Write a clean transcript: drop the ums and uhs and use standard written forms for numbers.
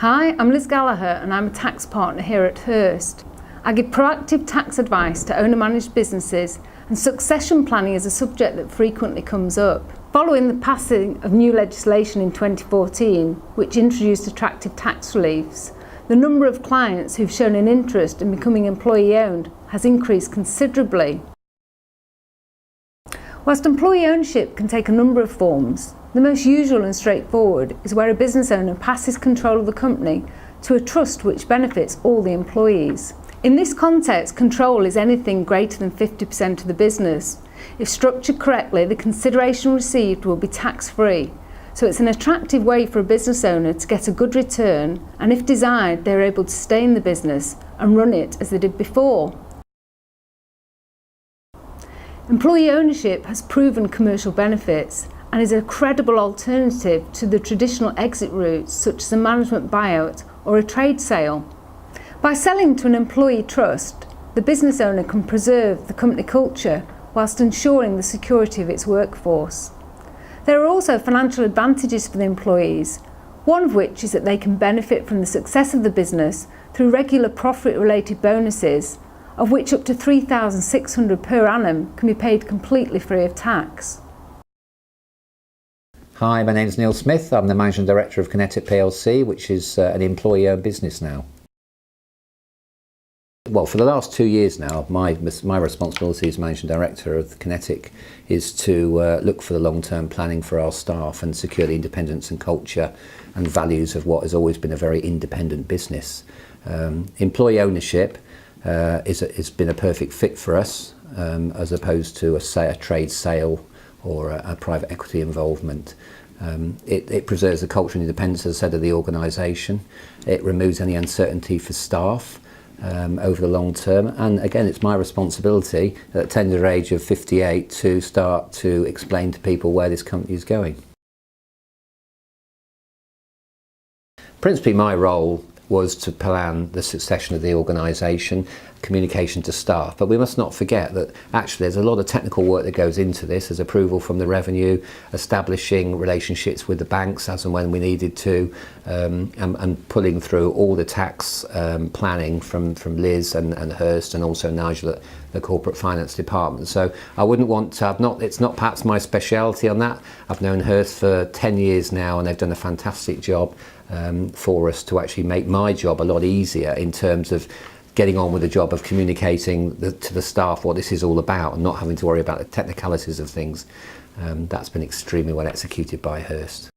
Hi, I'm Liz Gallagher and I'm a tax partner here at HURST. I give proactive tax advice to owner-managed businesses, and succession planning is a subject that frequently comes up. Following the passing of new legislation in 2014, which introduced attractive tax reliefs, the number of clients who've shown an interest in becoming employee-owned has increased considerably. Whilst employee ownership can take a number of forms, the most usual and straightforward is where a business owner passes control of the company to a trust which benefits all the employees. In this context, control is anything greater than 50% of the business. If structured correctly, the consideration received will be tax-free. So it's an attractive way for a business owner to get a good return, and if desired, they're able to stay in the business and run it as they did before. Employee ownership has proven commercial benefits and is a credible alternative to the traditional exit routes such as a management buyout or a trade sale. By selling to an employee trust, the business owner can preserve the company culture whilst ensuring the security of its workforce. There are also financial advantages for the employees, one of which is that they can benefit from the success of the business through regular profit-related bonuses, of which up to $3,600 per annum can be paid completely free of tax. Hi, my name is Neil Smith. I'm the Managing Director of Kinetic Plc, which is an employee-owned business now. Well, for the last 2 years now, my responsibility as Managing Director of Kinetic is to look for the long-term planning for our staff and secure the independence and culture and values of what has always been a very independent business. Employee ownership has been a perfect fit for us, as opposed to a trade sale or a private equity involvement. It preserves the culture and independence, as I said, of the organisation. It removes any uncertainty for staff over the long term, and again, it's my responsibility at the tender age of 58 to start to explain to people where this company is going. Principally, my role was to plan the succession of the organisation, communication to staff. But we must not forget that actually there's a lot of technical work that goes into this. There's approval from the revenue, establishing relationships with the banks as and when we needed to, and pulling through all the tax planning from Liz and HURST, and also Nigel at the corporate finance department. So I wouldn't want to, it's not perhaps my speciality on that. I've known HURST for 10 years now, and they've done a fantastic job for us to actually make my job a lot easier in terms of getting on with the job of communicating to the staff what this is all about and not having to worry about the technicalities of things. That's been extremely well executed by HURST.